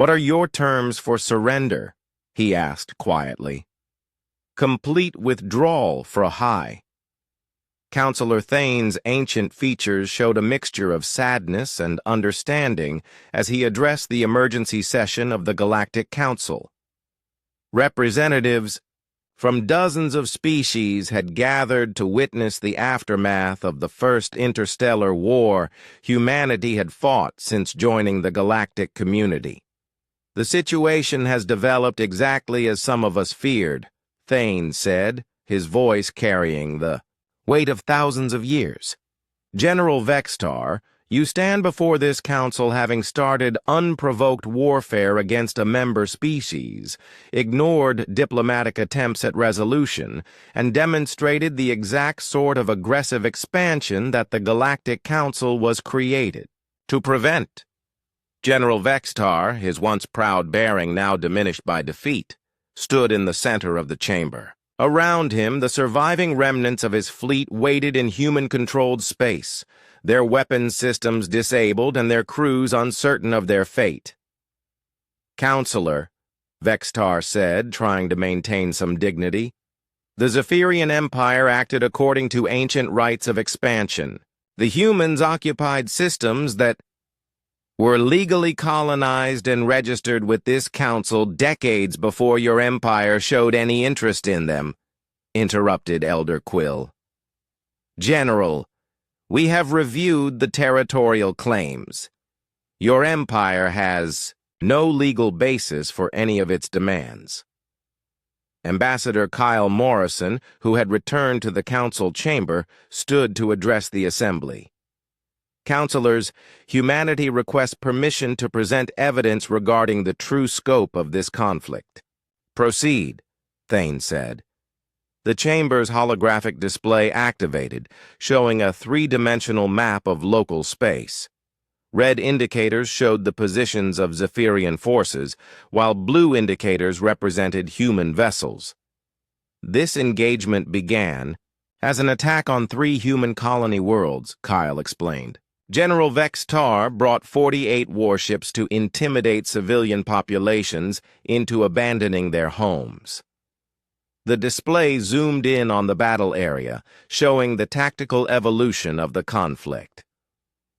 "What are your terms for surrender?" he asked quietly. "Complete withdrawal for a high." Counselor Thane's ancient features showed a mixture of sadness and understanding as he addressed the emergency session of the Galactic Council. Representatives from dozens of species had gathered to witness the aftermath of the first interstellar war humanity had fought since joining the galactic community. "The situation has developed exactly as some of us feared," Thane said, his voice carrying the weight of thousands of years. "General Vextar, you stand before this council having started unprovoked warfare against a member species, ignored diplomatic attempts at resolution, and demonstrated the exact sort of aggressive expansion that the Galactic Council was created to prevent." General Vextar, his once proud bearing now diminished by defeat, stood in the center of the chamber. Around him, the surviving remnants of his fleet waited in human-controlled space, their weapons systems disabled and their crews uncertain of their fate. "Counselor," Vextar said, trying to maintain some dignity, "the Zephyrian Empire acted according to ancient rites of expansion. The humans occupied systems that were legally colonized and registered with this council decades before your empire showed any interest in them," interrupted Elder Quill. "General, we have reviewed the territorial claims. Your empire has no legal basis for any of its demands." Ambassador Kyle Morrison, who had returned to the council chamber, stood to address the assembly. "Counselors, humanity requests permission to present evidence regarding the true scope of this conflict." "Proceed," Thane said. The chamber's holographic display activated, showing a three-dimensional map of local space. Red indicators showed the positions of Zephyrian forces, while blue indicators represented human vessels. This engagement began as an attack on 3 human colony worlds, Kyle explained. General Vextar brought 48 warships to intimidate civilian populations into abandoning their homes. The display zoomed in on the battle area, showing the tactical evolution of the conflict.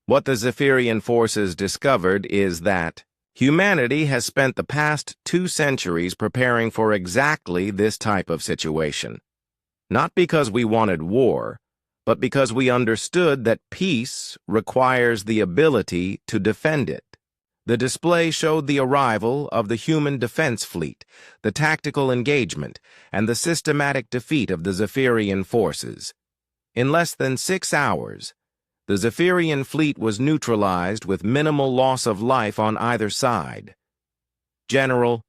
What the Zephyrian forces discovered is that humanity has spent the past 2 centuries preparing for exactly this type of situation. Not because we wanted war, but because we understood that peace requires the ability to defend it. The display showed the arrival of the human defense fleet, the tactical engagement, and the systematic defeat of the Zephyrian forces. In less than 6 hours, the Zephyrian fleet was neutralized with minimal loss of life on either side. "General,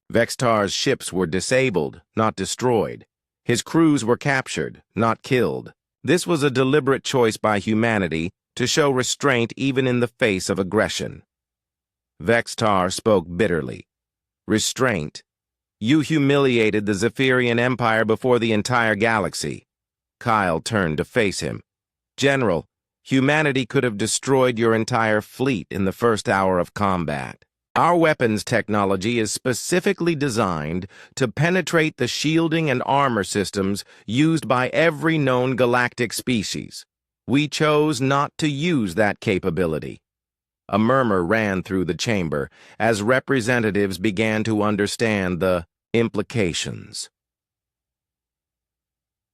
Vextar's ships were disabled, not destroyed. His crews were captured, not killed. This was a deliberate choice by humanity to show restraint even in the face of aggression." Vextar spoke bitterly. "Restraint? You humiliated the Zephyrian Empire before the entire galaxy." Kyle turned to face him. "General, humanity could have destroyed your entire fleet in the first hour of combat. Our weapons technology is specifically designed to penetrate the shielding and armor systems used by every known galactic species. We chose not to use that capability." A murmur ran through the chamber as representatives began to understand the implications.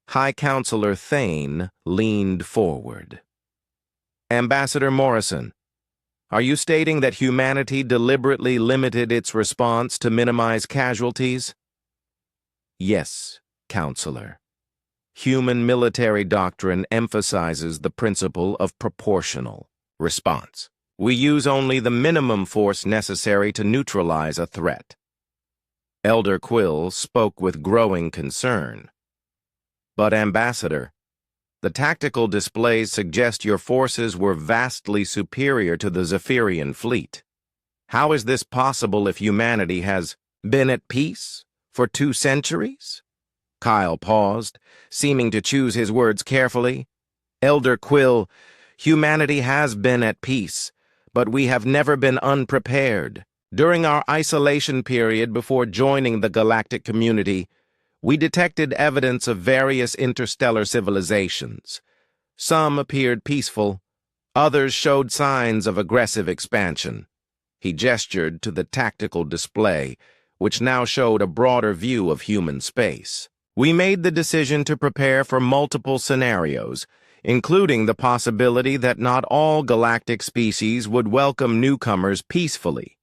High Counselor Thane leaned forward. "Ambassador Morrison, are you stating that humanity deliberately limited its response to minimize casualties?" "Yes, Counselor. Human military doctrine emphasizes the principle of proportional response. We use only the minimum force necessary to neutralize a threat." Elder Quill spoke with growing concern. "But, Ambassador, the tactical displays suggest your forces were vastly superior to the Zephyrian fleet. How is this possible if humanity has been at peace for 2 centuries? Kyle paused, seeming to choose his words carefully. "Elder Quill, humanity has been at peace, but we have never been unprepared. During our isolation period before joining the galactic community, we detected evidence of various interstellar civilizations. Some appeared peaceful, others showed signs of aggressive expansion. He gestured to the tactical display, which now showed a broader view of human space. We made the decision to prepare for multiple scenarios, including the possibility that not all galactic species would welcome newcomers peacefully.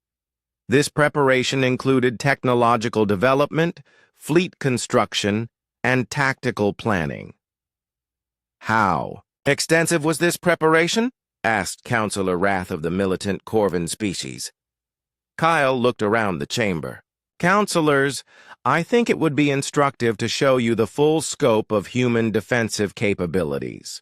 This preparation included technological development, fleet construction, and tactical planning. How extensive was this preparation? Asked Counselor Wrath of the militant Corvin species. Kyle looked around the chamber. Counselors, I think it would be instructive to show you the full scope of human defensive capabilities.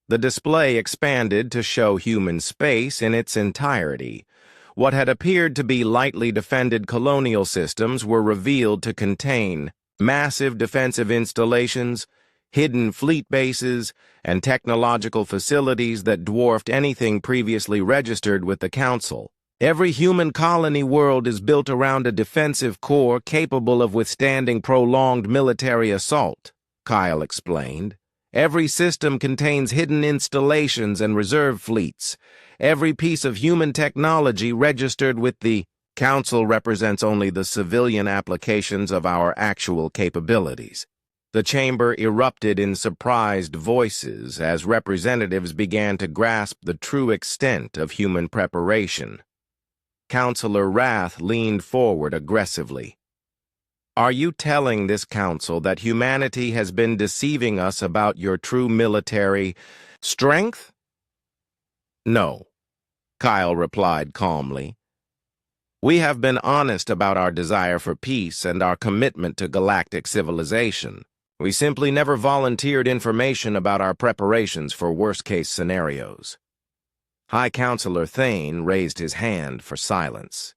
The display expanded to show human space in its entirety. What had appeared to be lightly defended colonial systems were revealed to contain massive defensive installations, hidden fleet bases, and technological facilities that dwarfed anything previously registered with the Council. Every human colony world is built around a defensive core capable of withstanding prolonged military assault, Kyle explained. Every system contains hidden installations and reserve fleets. Every piece of human technology registered with the Council represents only the civilian applications of our actual capabilities. The chamber erupted in surprised voices as representatives began to grasp the true extent of human preparation. Counselor Wrath leaned forward aggressively. Are you telling this council that humanity has been deceiving us about your true military strength? No, Kyle replied calmly. We have been honest about our desire for peace and our commitment to galactic civilization. We simply never volunteered information about our preparations for worst-case scenarios. High Counselor Thane raised his hand for silence.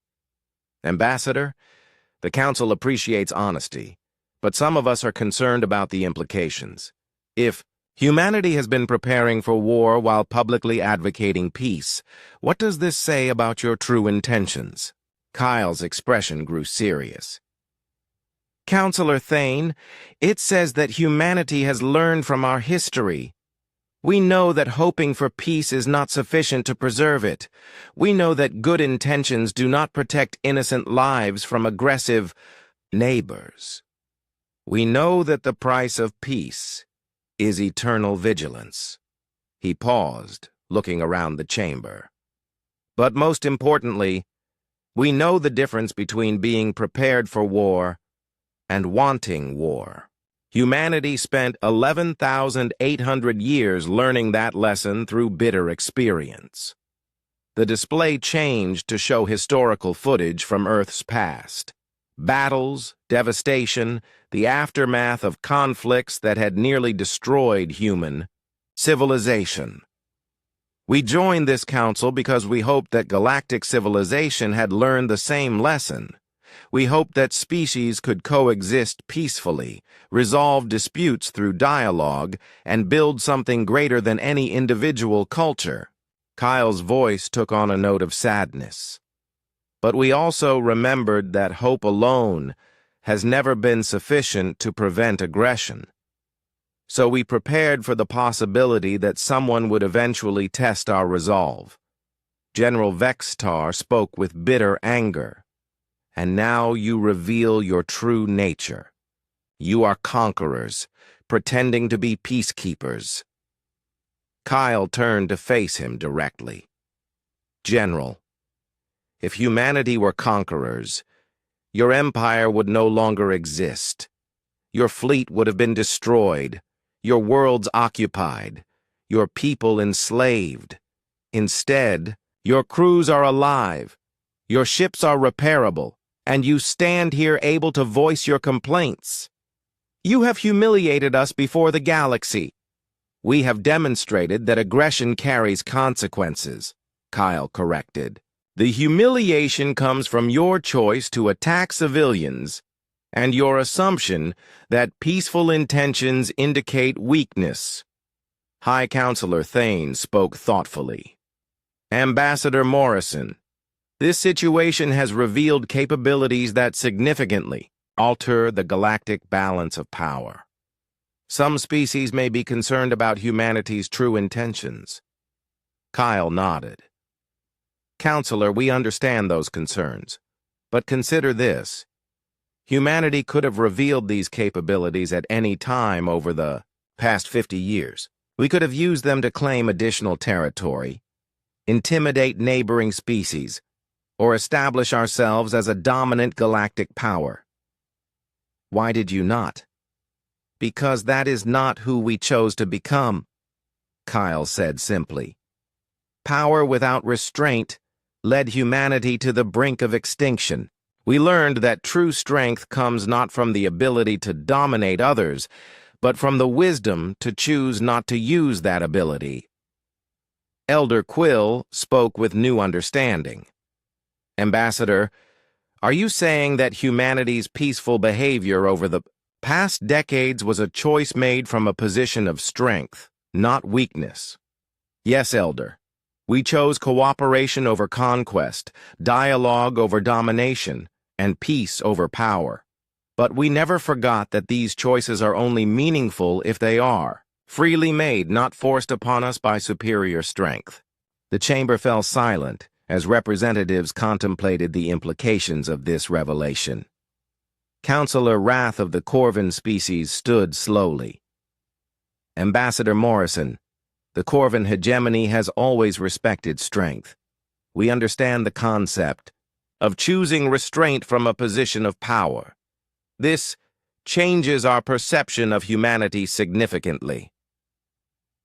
Ambassador, the Council appreciates honesty, but some of us are concerned about the implications. If humanity has been preparing for war while publicly advocating peace, what does this say about your true intentions? Kyle's expression grew serious. Counselor Thane, it says that humanity has learned from our history. We know that hoping for peace is not sufficient to preserve it. We know that good intentions do not protect innocent lives from aggressive neighbors. We know that the price of peace is eternal vigilance. He paused, looking around the chamber. But most importantly, we know the difference between being prepared for war and wanting war. Humanity spent 11,800 years learning that lesson through bitter experience. The display changed to show historical footage from Earth's past. Battles, devastation, the aftermath of conflicts that had nearly destroyed human civilization. We joined this council because we hoped that galactic civilization had learned the same lesson. We hoped that species could coexist peacefully, resolve disputes through dialogue, and build something greater than any individual culture. Kyle's voice took on a note of sadness. But we also remembered that hope alone has never been sufficient to prevent aggression. So we prepared for the possibility that someone would eventually test our resolve. General Vextar spoke with bitter anger. And now you reveal your true nature. You are conquerors, pretending to be peacekeepers. Kyle turned to face him directly. General, if humanity were conquerors, your empire would no longer exist. Your fleet would have been destroyed, your worlds occupied, your people enslaved. Instead, your crews are alive, your ships are repairable, and you stand here able to voice your complaints. You have humiliated us before the galaxy. We have demonstrated that aggression carries consequences, Kyle corrected. The humiliation comes from your choice to attack civilians and your assumption that peaceful intentions indicate weakness. High Counselor Thane spoke thoughtfully. Ambassador Morrison, This situation has revealed capabilities that significantly alter the galactic balance of power. Some species may be concerned about humanity's true intentions. Kyle nodded. Counselor, we understand those concerns. But consider this. Humanity could have revealed these capabilities at any time over the past 50 years. We could have used them to claim additional territory, intimidate neighboring species, or establish ourselves as a dominant galactic power. Why did you not? Because that is not who we chose to become, Kyle said simply. Power without restraint led humanity to the brink of extinction. We learned that true strength comes not from the ability to dominate others, but from the wisdom to choose not to use that ability. Elder Quill spoke with new understanding. Ambassador, are you saying that humanity's peaceful behavior over the past decades was a choice made from a position of strength, not weakness? Yes, Elder. We chose cooperation over conquest, dialogue over domination, and peace over power. But we never forgot that these choices are only meaningful if they are freely made, not forced upon us by superior strength. The chamber fell silent as representatives contemplated the implications of this revelation. Counselor Wrath of the Corvin species stood slowly. Ambassador Morrison, the Corvin hegemony has always respected strength. We understand the concept of choosing restraint from a position of power. This changes our perception of humanity significantly.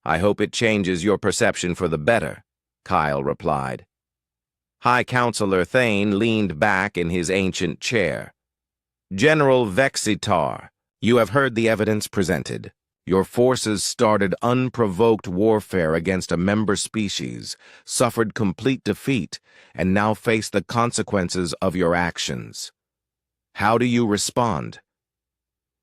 I hope it changes your perception for the better, Kyle replied. High Counselor Thane leaned back in his ancient chair. General Vexitar, you have heard the evidence presented. Your forces started unprovoked warfare against a member species, suffered complete defeat, and now face the consequences of your actions. How do you respond?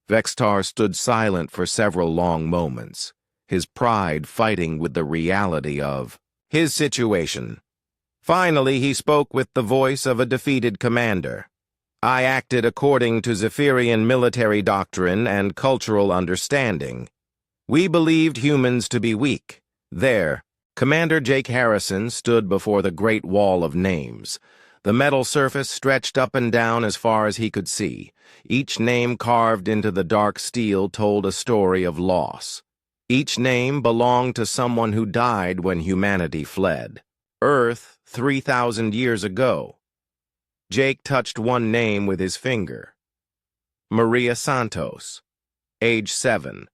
Vextar stood silent for several long moments, his pride fighting with the reality of his situation. Finally, he spoke with the voice of a defeated commander. I acted according to Zephyrian military doctrine and cultural understanding. We believed humans to be weak. There, Commander Jake Harrison stood before the Great Wall of Names. The metal surface stretched up and down as far as he could see. Each name carved into the dark steel told a story of loss. Each name belonged to someone who died when humanity fled. Earth, 3,000 years ago. Jake touched one name with his finger. Maria Santos, age 7,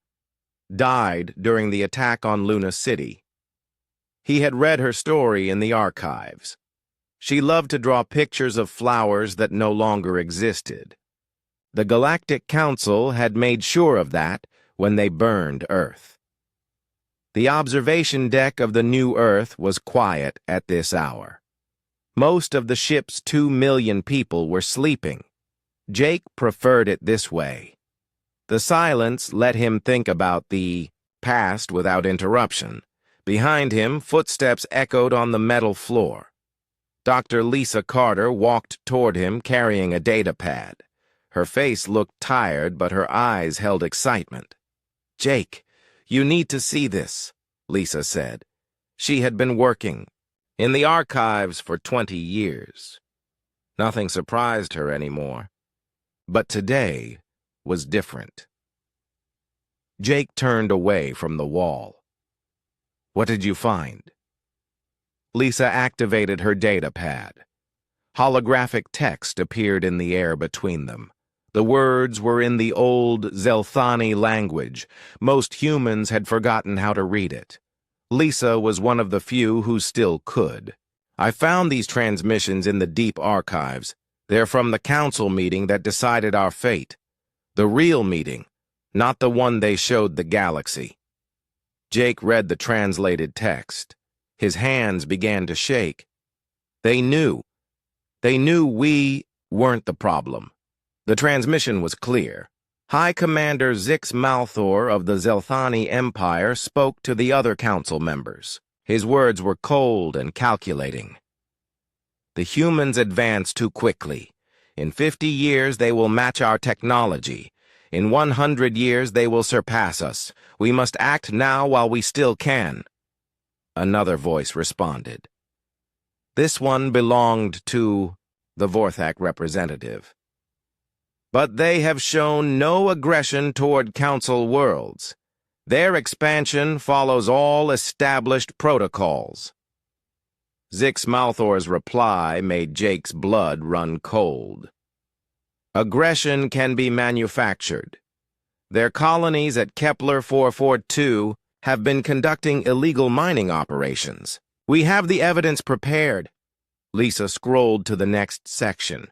died during the attack on Luna City. He had read her story in the archives. She loved to draw pictures of flowers that no longer existed. The Galactic Council had made sure of that when they burned Earth. The observation deck of the new Earth was quiet at this hour. Most of the ship's 2 million people were sleeping. Jake preferred it this way. The silence let him think about the past without interruption. Behind him, footsteps echoed on the metal floor. Dr. Lisa Carter walked toward him carrying a data pad. Her face looked tired, but her eyes held excitement. Jake, you need to see this, Lisa said. She had been working in the archives for 20 years. Nothing surprised her anymore. But today was different. Jake turned away from the wall. What did you find? Lisa activated her data pad. Holographic text appeared in the air between them. The words were in the old Zelthani language. Most humans had forgotten how to read it. Lisa was one of the few who still could. I found these transmissions in the deep archives. They're from the council meeting that decided our fate. The real meeting, not the one they showed the galaxy. Jake read the translated text. His hands began to shake. They knew. They knew we weren't the problem. The transmission was clear. High Commander Zix Malthor of the Zelthani Empire spoke to the other council members. His words were cold and calculating. The humans advance too quickly. In 50 years, they will match our technology. In 100 years, they will surpass us. We must act now while we still can. Another voice responded. This one belonged to the Vorthak representative. But they have shown no aggression toward Council worlds. Their expansion follows all established protocols. Zix Malthor's reply made Jake's blood run cold. Aggression can be manufactured. Their colonies at Kepler 442 have been conducting illegal mining operations. We have the evidence prepared. Lisa scrolled to the next section.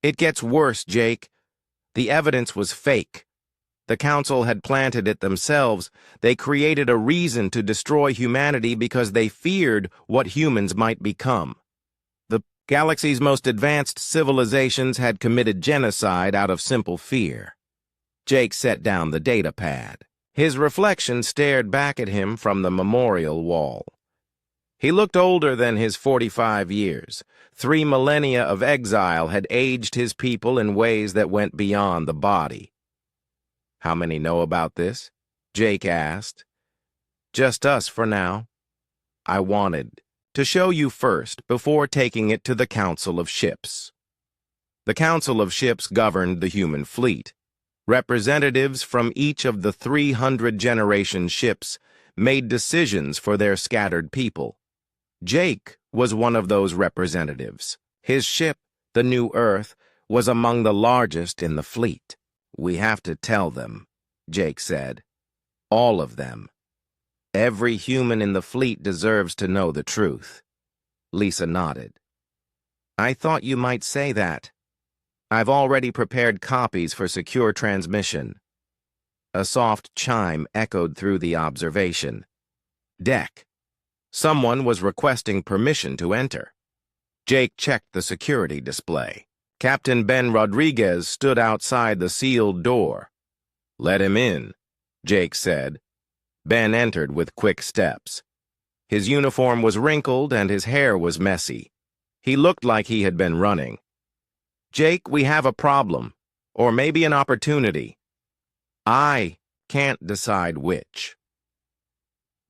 It gets worse, Jake. The evidence was fake. The Council had planted it themselves. They created a reason to destroy humanity because they feared what humans might become. The galaxy's most advanced civilizations had committed genocide out of simple fear. Jake set down the data pad. His reflection stared back at him from the memorial wall. He looked older than his 45 years. 3 millennia of exile had aged his people in ways that went beyond the body. How many know about this? Jake asked. Just us for now. I wanted to show you first before taking it to the Council of Ships. The Council of Ships governed the human fleet. Representatives from each of the 300 generation ships made decisions for their scattered people. Jake was one of those representatives. His ship, the New Earth, was among the largest in the fleet. We have to tell them, Jake said. All of them. Every human in the fleet deserves to know the truth. Lisa nodded. I thought you might say that. I've already prepared copies for secure transmission. A soft chime echoed through the observation. Deck. Someone was requesting permission to enter. Jake checked the security display. Captain Ben Rodriguez stood outside the sealed door. Let him in, Jake said. Ben entered with quick steps. His uniform was wrinkled and his hair was messy. He looked like he had been running. Jake, we have a problem, or maybe an opportunity. I can't decide which.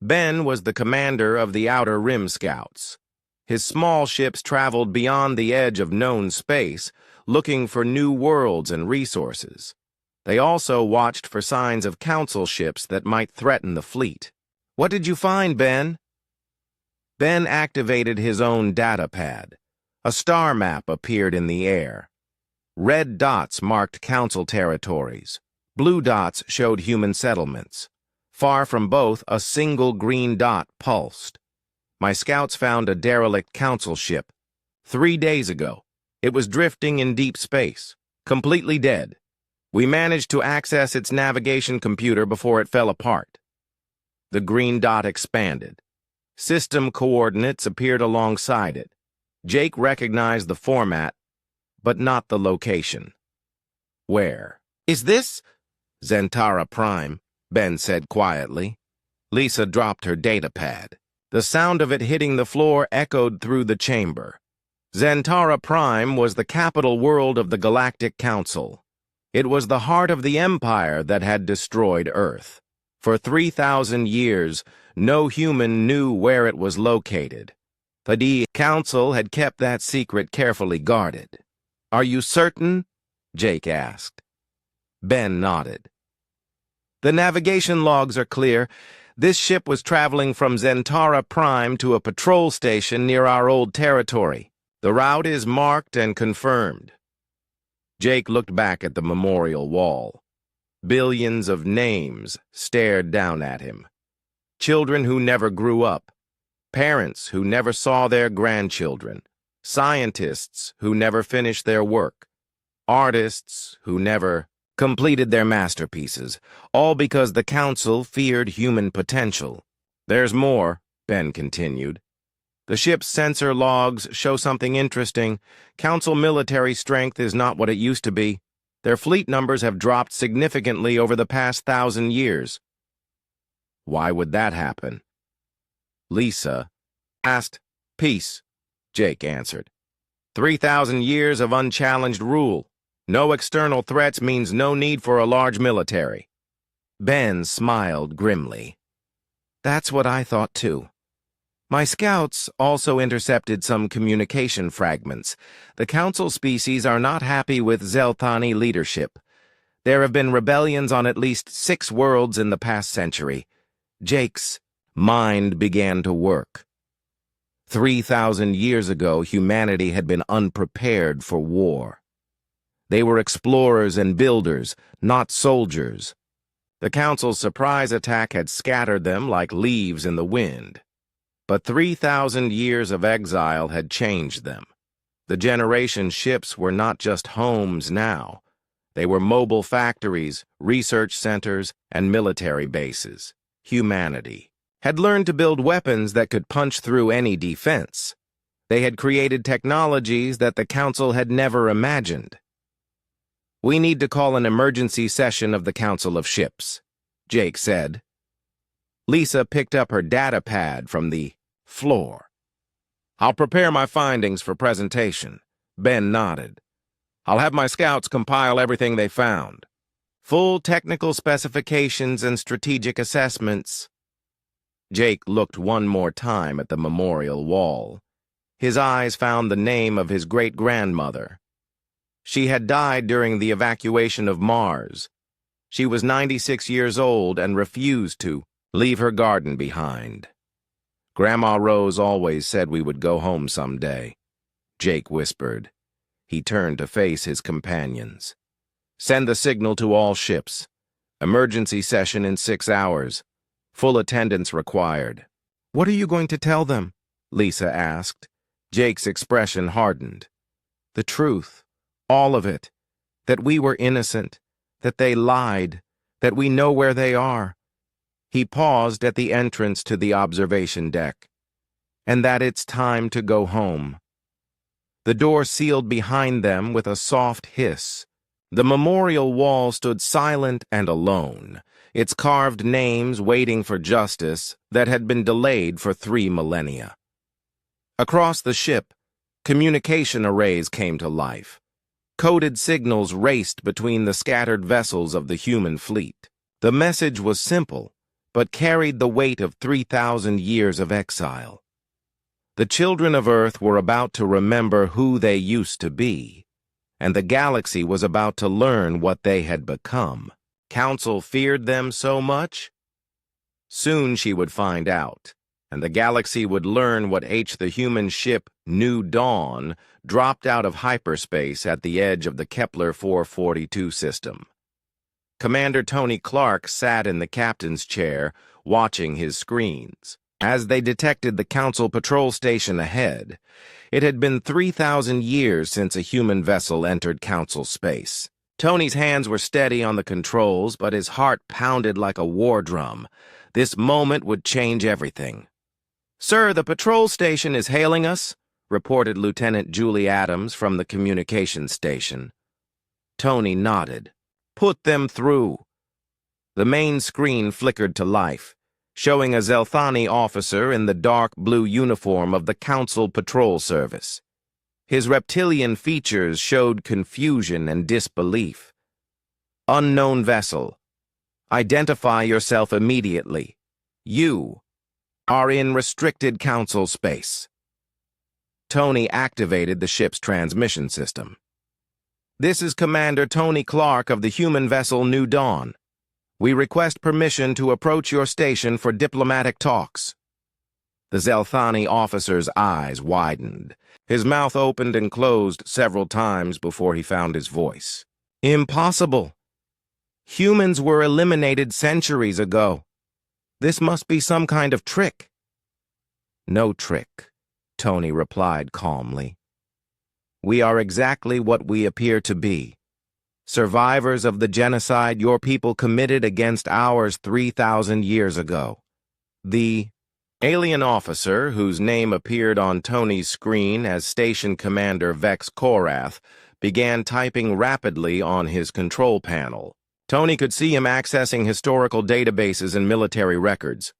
Ben was the commander of the Outer Rim Scouts. His small ships traveled beyond the edge of known space, looking for new worlds and resources. They also watched for signs of Council ships that might threaten the fleet. What did you find, Ben? Ben activated his own data pad. A star map appeared in the air. Red dots marked Council territories. Blue dots showed human settlements. Far from both, a single green dot pulsed. My scouts found a derelict Council ship. 3 days ago. It was drifting in deep space, completely dead. We managed to access its navigation computer before it fell apart. The green dot expanded. System coordinates appeared alongside it. Jake recognized the format, but not the location. Where? Is this? Zentara Prime, Ben said quietly. Lisa dropped her data pad. The sound of it hitting the floor echoed through the chamber. Zentara Prime was the capital world of the Galactic Council. It was the heart of the Empire that had destroyed Earth. For 3,000 years, no human knew where it was located. The Council had kept that secret carefully guarded. Are you certain? Jake asked. Ben nodded. The navigation logs are clear. This ship was traveling from Zentara Prime to a patrol station near our old territory. The route is marked and confirmed. Jake looked back at the memorial wall. Billions of names stared down at him. Children who never grew up. Parents who never saw their grandchildren. Scientists who never finished their work. Artists who never completed their masterpieces, all because the Council feared human potential. There's more, Ben continued. The ship's sensor logs show something interesting. Council military strength is not what it used to be. Their fleet numbers have dropped significantly over the past 1,000 years. Why would that happen? Lisa asked. Peace, Jake answered. 3,000 years of unchallenged rule. No external threats means no need for a large military. Ben smiled grimly. That's what I thought too. My scouts also intercepted some communication fragments. The Council species are not happy with Zelthani leadership. There have been rebellions on at least 6 worlds in the past century. Jake's mind began to work. 3,000 years ago, humanity had been unprepared for war. They were explorers and builders, not soldiers. The Council's surprise attack had scattered them like leaves in the wind. But 3,000 years of exile had changed them. The generation ships were not just homes now. They were mobile factories, research centers, and military bases. Humanity had learned to build weapons that could punch through any defense. They had created technologies that the Council had never imagined. We need to call an emergency session of the Council of Ships, Jake said. Lisa picked up her data pad from the floor. I'll prepare my findings for presentation. Ben nodded. I'll have my scouts compile everything they found. Full technical specifications and strategic assessments. Jake looked one more time at the memorial wall. His eyes found the name of his great-grandmother. She had died during the evacuation of Mars. She was 96 years old and refused to leave her garden behind. Grandma Rose always said we would go home someday, Jake whispered. He turned to face his companions. Send the signal to all ships. Emergency session in 6 hours. Full attendance required. What are you going to tell them? Lisa asked. Jake's expression hardened. The truth. All of it. That we were innocent. That they lied. That we know where they are. He paused at the entrance to the observation deck. And that it's time to go home. The door sealed behind them with a soft hiss. The memorial wall stood silent and alone, its carved names waiting for justice that had been delayed for 3 millennia. Across the ship, communication arrays came to life. Coded signals raced between the scattered vessels of the human fleet. The message was simple, but carried the weight of 3,000 years of exile. The children of Earth were about to remember who they used to be, and the galaxy was about to learn what they had become. Council feared them so much? Soon she would find out, and the galaxy would learn what the human ship New Dawn dropped out of hyperspace at the edge of the Kepler 442 system. Commander Tony Clark sat in the captain's chair, watching his screens. As they detected the Council patrol station ahead, it had been 3,000 years since a human vessel entered Council space. Tony's hands were steady on the controls, but his heart pounded like a war drum. This moment would change everything. "Sir, the patrol station is hailing us," reported Lieutenant Julie Adams from the communications station. Tony nodded. "Put them through." The main screen flickered to life, showing a Zelthani officer in the dark blue uniform of the Council Patrol Service. His reptilian features showed confusion and disbelief. "Unknown vessel. Identify yourself immediately. You are in restricted Council space." Tony activated the ship's transmission system. "This is Commander Tony Clark of the human vessel New Dawn. We request permission to approach your station for diplomatic talks." The Zelthani officer's eyes widened. His mouth opened and closed several times before he found his voice. "Impossible. Humans were eliminated centuries ago. This must be some kind of trick." "No trick," Tony replied calmly. "We are exactly what we appear to be. Survivors of the genocide your people committed against ours 3,000 years ago." The alien officer, whose name appeared on Tony's screen as Station Commander Vex Korath, began typing rapidly on his control panel. Tony could see him accessing historical databases and military records.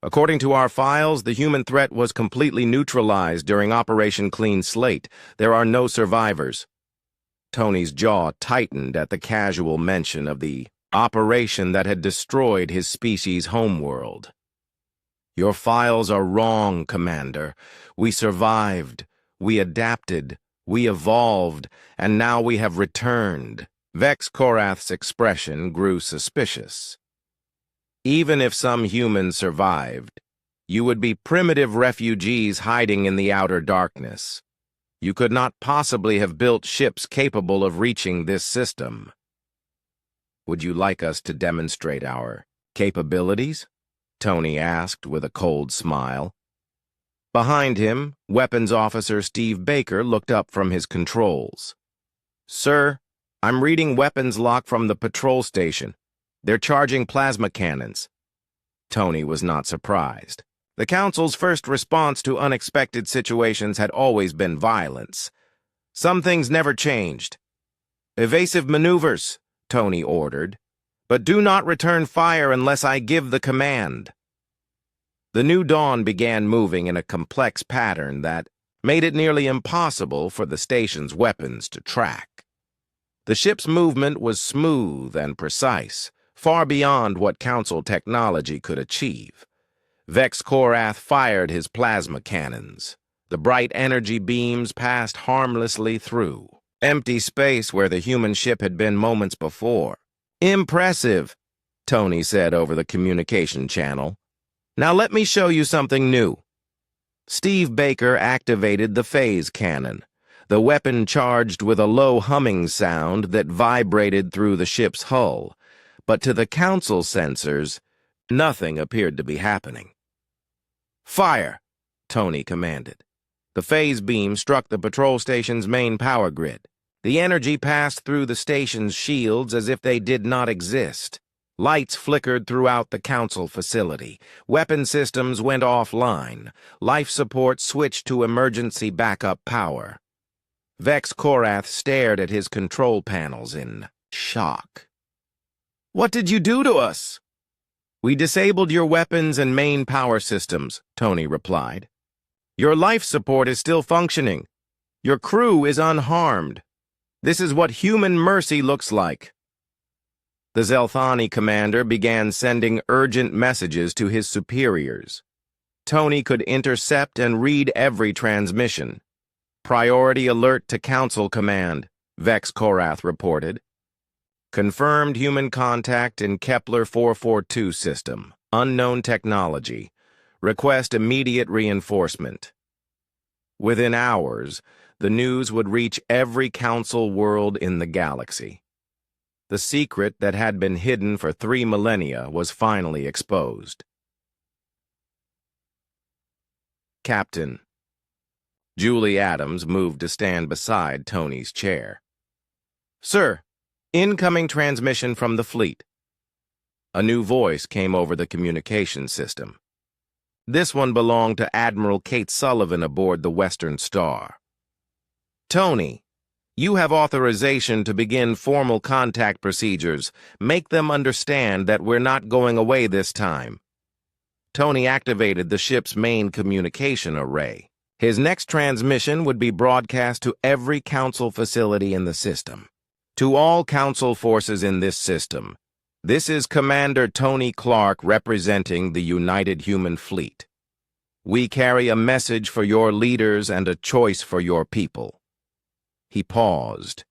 According to our files, the human threat was completely neutralized during Operation Clean Slate. There are no survivors. Tony's jaw tightened at the casual mention of the operation that had destroyed his species' homeworld. Your files are wrong, Commander. We survived, we adapted, we evolved, and now we have returned. Vex Korath's expression grew suspicious. Even if some humans survived, you would be primitive refugees hiding in the outer darkness. You could not possibly have built ships capable of reaching this system. Would you like us to demonstrate our capabilities? Tony asked with a cold smile. Behind him, Weapons Officer Steve Baker looked up from his controls. Sir, I'm reading weapons log from the patrol station. They're charging plasma cannons. Tony was not surprised. The Council's first response to unexpected situations had always been violence. Some things never changed. Evasive maneuvers, Tony ordered, but do not return fire unless I give the command. The new dawn began moving in a complex pattern that made it nearly impossible for the station's weapons to track. The ship's movement was smooth and precise, far beyond what Council technology could achieve. Vex Korath fired his plasma cannons. The bright energy beams passed harmlessly through empty space where the human ship had been moments before. Impressive, Tony said over the communication channel. Now let me show you something new. Steve Baker activated the phase cannon. The weapon charged with a low humming sound that vibrated through the ship's hull. But to the Council sensors, nothing appeared to be happening. Fire, Tony commanded. The phase beam struck the patrol station's main power grid. The energy passed through the station's shields as if they did not exist. Lights flickered throughout the Council facility. Weapon systems went offline. Life support switched to emergency backup power. Vex Korath stared at his control panels in shock. What did you do to us? We disabled your weapons and main power systems, Tony replied. Your life support is still functioning. Your crew is unharmed. This is what human mercy looks like. The Zelthani commander began sending urgent messages to his superiors. Tony could intercept and read every transmission. Priority alert to Council Command, Vex Korath reported. Confirmed human contact in Kepler 442 system. Unknown technology. Request immediate reinforcement. Within hours, the news would reach every Council world in the galaxy. The secret that had been hidden for 3 millennia was finally exposed. Captain. Julie Adams moved to stand beside Tony's chair. Sir, incoming transmission from the fleet. A new voice came over the communication system. This one belonged to Admiral Kate Sullivan aboard the Western Star. Tony, you have authorization to begin formal contact procedures. Make them understand that we're not going away this time. Tony activated the ship's main communication array. His next transmission would be broadcast to every Council facility in the system. To all Council forces in this system, this is Commander Tony Clark representing the United Human Fleet. We carry a message for your leaders and a choice for your people. He paused,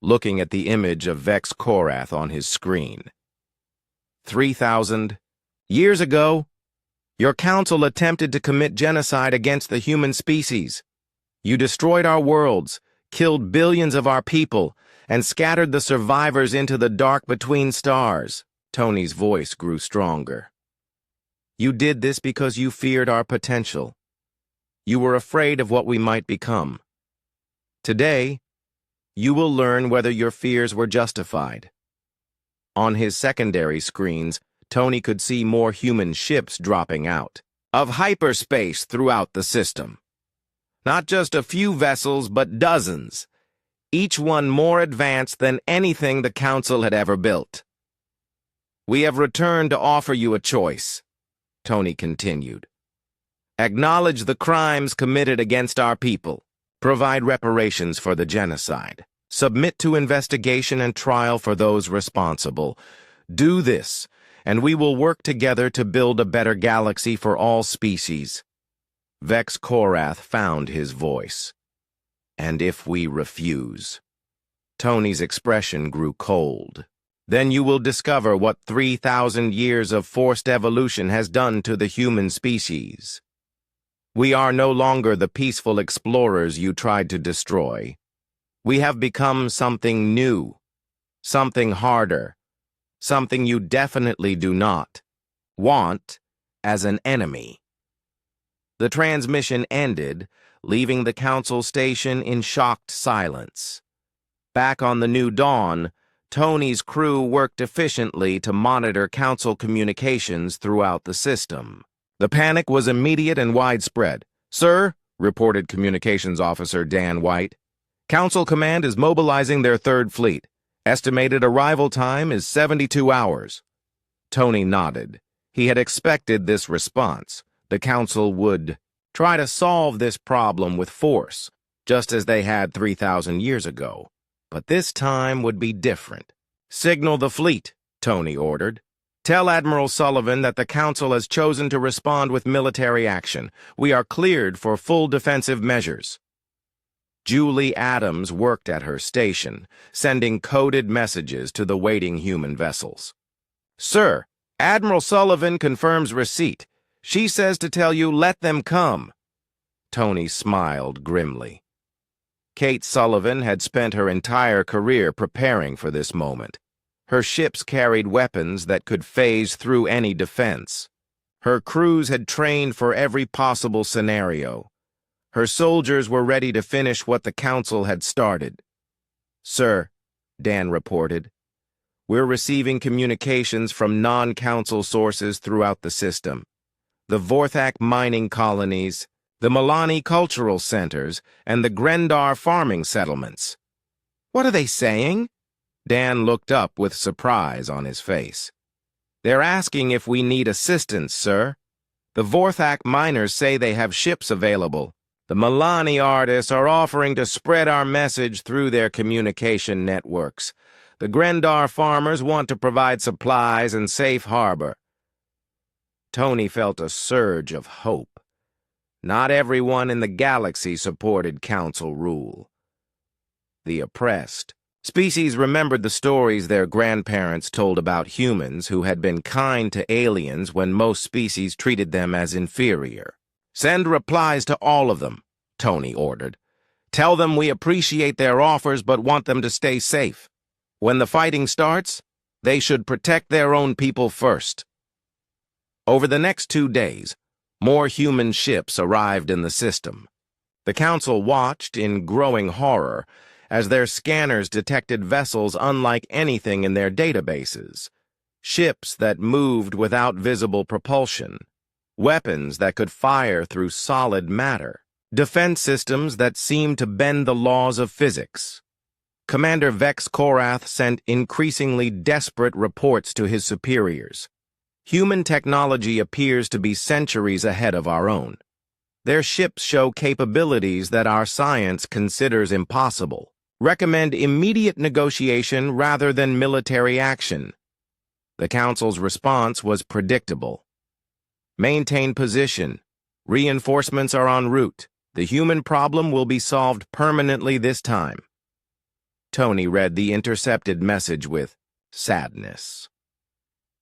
looking at the image of Vex Korath on his screen. 3,000 years ago, your Council attempted to commit genocide against the human species. You destroyed our worlds, killed billions of our people, and scattered the survivors into the dark between stars. Tony's voice grew stronger. You did this because you feared our potential. You were afraid of what we might become. Today, you will learn whether your fears were justified. On his secondary screens, Tony could see more human ships dropping out of hyperspace throughout the system. Not just a few vessels, but dozens, each one more advanced than anything the Council had ever built. We have returned to offer you a choice. Tony continued. Acknowledge the crimes committed against our people. Provide reparations for the genocide. Submit to investigation and trial for those responsible. Do this, and we will work together to build a better galaxy for all species. Vex Korath found his voice. And if we refuse? Tony's expression grew cold. Then you will discover what 3,000 years of forced evolution has done to the human species. We are no longer the peaceful explorers you tried to destroy. We have become something new, something harder, something you definitely do not want as an enemy. The transmission ended, leaving the Council station in shocked silence. Back on the New Dawn, Tony's crew worked efficiently to monitor Council communications throughout the system. The panic was immediate and widespread. "Sir," reported Communications Officer Dan White, "Council Command is mobilizing their third fleet. Estimated arrival time is 72 hours. Tony nodded. He had expected this response. The Council would try to solve this problem with force, just as they had 3,000 years ago. But this time would be different. "Signal the fleet," Tony ordered. "Tell Admiral Sullivan that the Council has chosen to respond with military action. We are cleared for full defensive measures." Julie Adams worked at her station, sending coded messages to the waiting human vessels. "Sir, Admiral Sullivan confirms receipt. She says to tell you, let them come." Tony smiled grimly. Kate Sullivan had spent her entire career preparing for this moment. Her ships carried weapons that could phase through any defense. Her crews had trained for every possible scenario. Her soldiers were ready to finish what the Council had started. "Sir," Dan reported, "we're receiving communications from non-Council sources throughout the system. The Vorthak mining colonies, the Milani cultural centers, and the Grendar farming settlements." "What are they saying?" Dan looked up with surprise on his face. "They're asking if we need assistance, sir. The Vorthak miners say they have ships available. The Milani artists are offering to spread our message through their communication networks. The Grendar farmers want to provide supplies and safe harbor." Tony felt a surge of hope. Not everyone in the galaxy supported Council rule. The oppressed. Species remembered the stories their grandparents told about humans who had been kind to aliens when most species treated them as inferior. "Send replies to all of them," Tony ordered. "Tell them we appreciate their offers but want them to stay safe. When the fighting starts, they should protect their own people first." Over the next 2 days, more human ships arrived in the system. The Council watched in growing horror as their scanners detected vessels unlike anything in their databases. Ships that moved without visible propulsion. Weapons that could fire through solid matter. Defense systems that seemed to bend the laws of physics. Commander Vex Korath sent increasingly desperate reports to his superiors. "Human technology appears to be centuries ahead of our own. Their ships show capabilities that our science considers impossible. Recommend immediate negotiation rather than military action." The Council's response was predictable. "Maintain position. Reinforcements are en route. The human problem will be solved permanently this time." Tony read the intercepted message with sadness.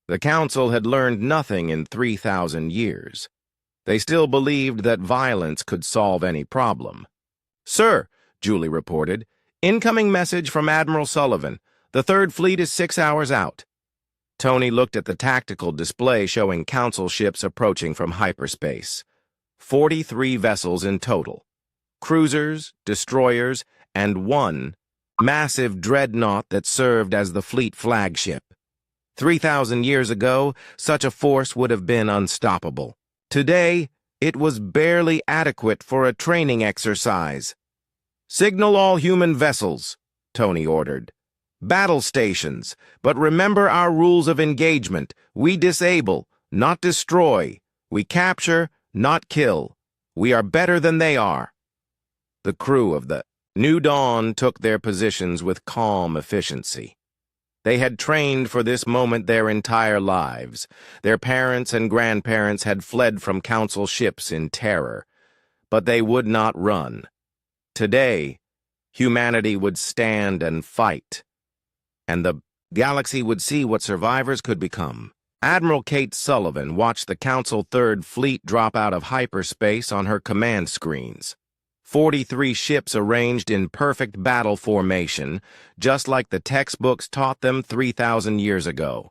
The Council had learned nothing in 3,000 years. They still believed that violence could solve any problem. "Sir," Julie reported, "incoming message from Admiral Sullivan. The third fleet is 6 hours out." Tony looked at the tactical display showing Council ships approaching from hyperspace. 43 vessels in total. Cruisers, destroyers, and one massive dreadnought that served as the fleet flagship. 3,000 years ago, such a force would have been unstoppable. Today, it was barely adequate for a training exercise. "Signal all human vessels," Tony ordered. "Battle stations, but remember our rules of engagement. We disable, not destroy. We capture, not kill. We are better than they are. The crew of the New Dawn took their positions with calm efficiency. They had trained for this moment their entire lives. Their parents and grandparents had fled from Council ships in terror. But they would not run. Today, humanity would stand and fight. And the galaxy would see what survivors could become. Admiral Kate Sullivan watched the Council Third Fleet drop out of hyperspace on her command screens. 43 ships arranged in perfect battle formation, just like the textbooks taught them 3,000 years ago.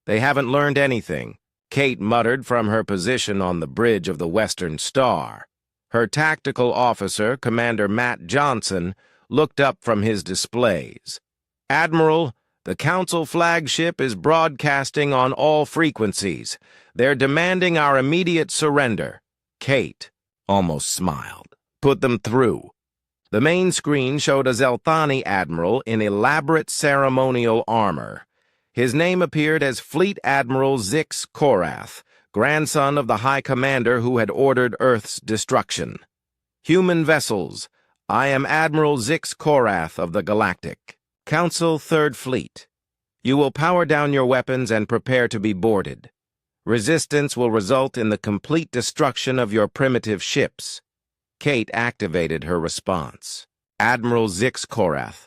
They haven't learned anything, Kate muttered from her position on the bridge of the Western Star. Her tactical officer, Commander Matt Johnson, looked up from his displays. Admiral, the Council flagship is broadcasting on all frequencies. They're demanding our immediate surrender. Kate almost smiled. Put them through. The main screen showed a Zelthani admiral in elaborate ceremonial armor. His name appeared as Fleet Admiral Zix Korath, grandson of the High Commander who had ordered Earth's destruction. Human vessels, I am Admiral Zix Korath of the Galactic Council Third Fleet. You will power down your weapons and prepare to be boarded. Resistance will result in the complete destruction of your primitive ships. Kate activated her response. Admiral Zix Korath.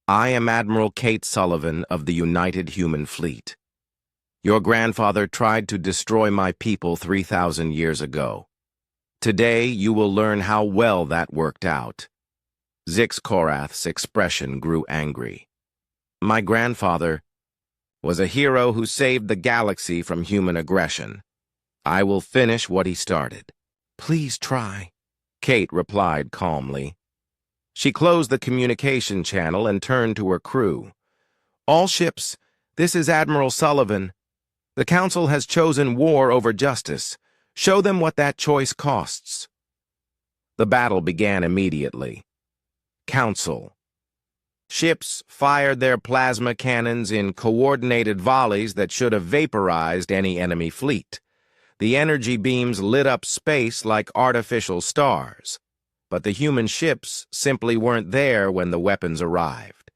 I am Admiral Kate Sullivan of the United Human Fleet. Your grandfather tried to destroy my people 3,000 years ago. Today, you will learn how well that worked out. Zix Korath's expression grew angry. My grandfather was a hero who saved the galaxy from human aggression. I will finish what he started. Please try, Kate replied calmly. She closed the communication channel and turned to her crew. All ships, this is Admiral Sullivan. The Council has chosen war over justice. Show them what that choice costs. The battle began immediately. Council. Ships fired their plasma cannons in coordinated volleys that should have vaporized any enemy fleet. The energy beams lit up space like artificial stars. But the human ships simply weren't there when the weapons arrived.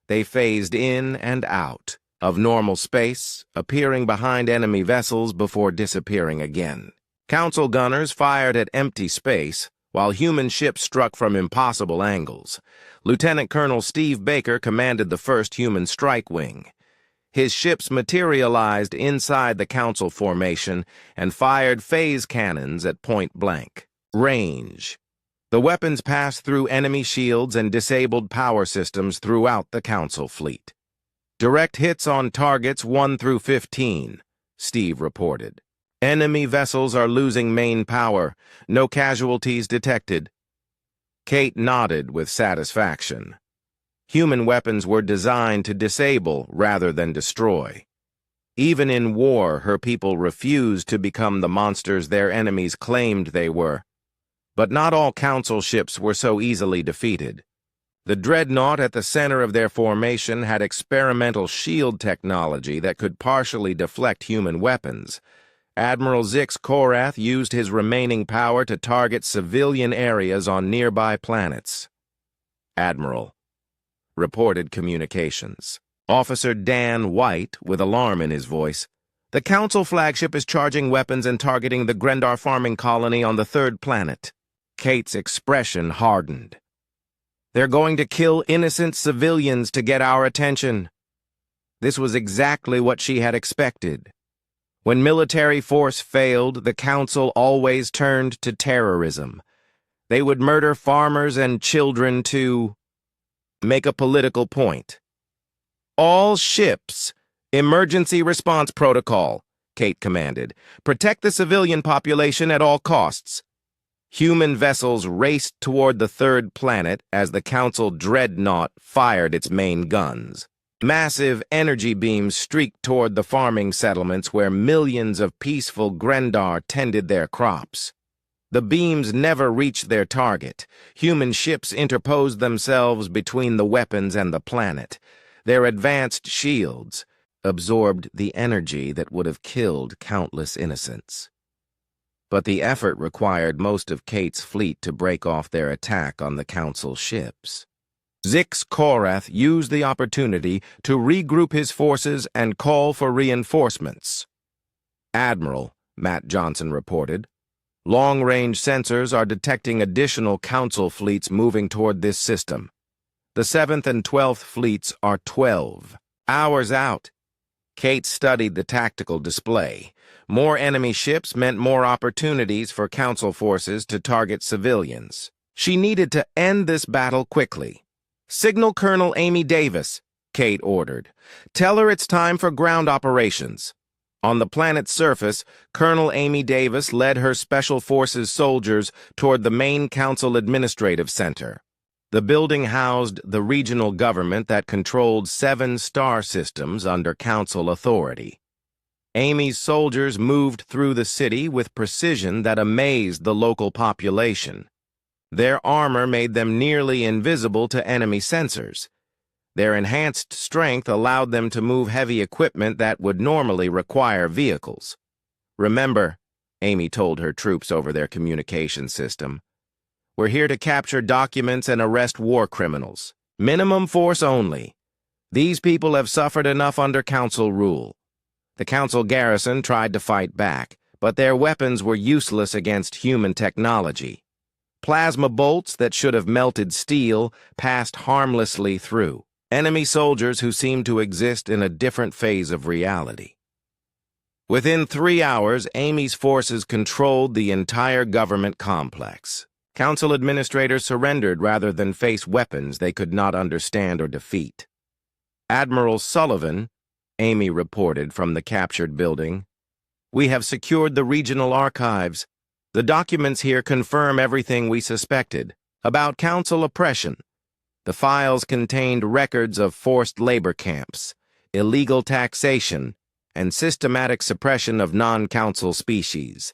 They phased in and out of normal space, appearing behind enemy vessels before disappearing again. Council gunners fired at empty space, while human ships struck from impossible angles. Lieutenant Colonel Steve Baker commanded the 1st Human Strike Wing. His ships materialized inside the Council formation and fired phase cannons at point-blank range. The weapons passed through enemy shields and disabled power systems throughout the Council fleet. Direct hits on targets 1 through 15, Steve reported. Enemy vessels are losing main power. No casualties detected. Kate nodded with satisfaction. Human weapons were designed to disable rather than destroy. Even in war, her people refused to become the monsters their enemies claimed they were. But not all Council ships were so easily defeated. The dreadnought at the center of their formation had experimental shield technology that could partially deflect human weapons. Admiral Zix Korath used his remaining power to target civilian areas on nearby planets. Admiral, reported communications. Officer Dan White, with alarm in his voice. The Council flagship is charging weapons and targeting the Grendar farming colony on the 3rd planet. Kate's expression hardened. They're going to kill innocent civilians to get our attention. This was exactly what she had expected. When military force failed, the Council always turned to terrorism. They would murder farmers and children to make a political point. All ships, emergency response protocol, Kate commanded. Protect the civilian population at all costs. Human vessels raced toward the 3rd planet as the Council dreadnought fired its main guns. Massive energy beams streaked toward the farming settlements where millions of peaceful Grendar tended their crops. The beams never reached their target. Human ships interposed themselves between the weapons and the planet. Their advanced shields absorbed the energy that would have killed countless innocents. but the effort required most of Kate's fleet to break off their attack on the Council ships. Zix Korath used the opportunity to regroup his forces and call for reinforcements. Admiral, Matt Johnson reported, long-range sensors are detecting additional Council fleets moving toward this system. The 7th and 12th fleets are 12 hours out. Kate studied the tactical display. More enemy ships meant more opportunities for Council forces to target civilians. She needed to end this battle quickly. "Signal Colonel Amy Davis," Kate ordered. "Tell her it's time for ground operations." On the planet's surface, Colonel Amy Davis led her Special Forces soldiers toward the main Council Administrative Center. The building housed the regional government that controlled 7 star systems under Council authority. Amy's soldiers moved through the city with precision that amazed the local population. Their armor made them nearly invisible to enemy sensors. Their enhanced strength allowed them to move heavy equipment that would normally require vehicles. "Remember," Amy told her troops over their communication system, "we're here to capture documents and arrest war criminals. Minimum force only. These people have suffered enough under Council rule." The Council garrison tried to fight back, but their weapons were useless against human technology. Plasma bolts that should have melted steel passed harmlessly through. Enemy soldiers who seemed to exist in a different phase of reality. Within 3 hours, Amy's forces controlled the entire government complex. Council administrators surrendered rather than face weapons they could not understand or defeat. "Admiral Sullivan," Amy reported from the captured building, "we have secured the regional archives. The documents here confirm everything we suspected about Council oppression. The files contained records of forced labor camps, illegal taxation, and systematic suppression of non-Council species.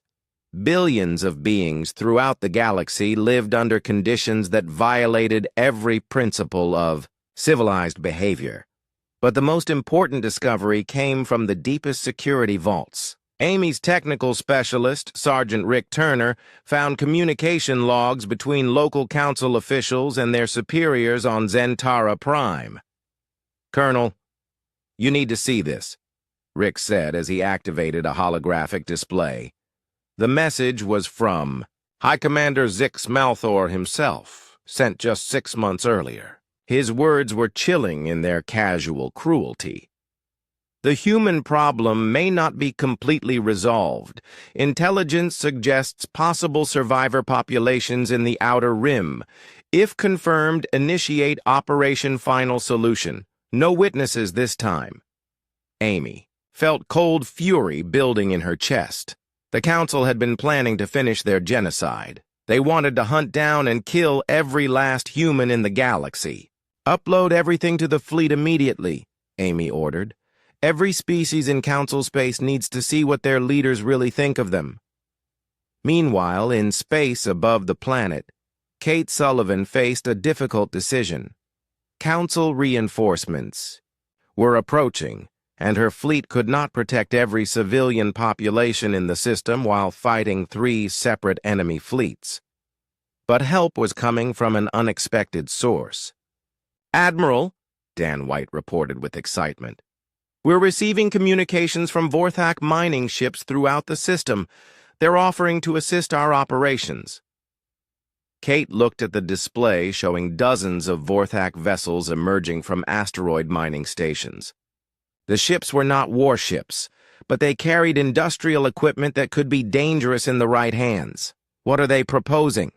Billions of beings throughout the galaxy lived under conditions that violated every principle of civilized behavior. But the most important discovery came from the deepest security vaults. Amy's technical specialist, Sergeant Rick Turner, found communication logs between local Council officials and their superiors on Zentara Prime. "Colonel, you need to see this," Rick said as he activated a holographic display. The message was from High Commander Zix Malthor himself, sent just 6 months earlier. His words were chilling in their casual cruelty. "The human problem may not be completely resolved. Intelligence suggests possible survivor populations in the Outer Rim. If confirmed, initiate Operation Final Solution. No witnesses this time." Amy felt cold fury building in her chest. The Council had been planning to finish their genocide. They wanted to hunt down and kill every last human in the galaxy. "Upload everything to the fleet immediately," Amy ordered. "Every species in Council space needs to see what their leaders really think of them." Meanwhile, in space above the planet, Kate Sullivan faced a difficult decision. Council reinforcements were approaching, and her fleet could not protect every civilian population in the system while fighting 3 separate enemy fleets. But help was coming from an unexpected source. "Admiral," Dan White reported with excitement, "we're receiving communications from Vorthak mining ships throughout the system. They're offering to assist our operations." Kate looked at the display showing dozens of Vorthak vessels emerging from asteroid mining stations. The ships were not warships, but they carried industrial equipment that could be dangerous in the right hands. What are they proposing?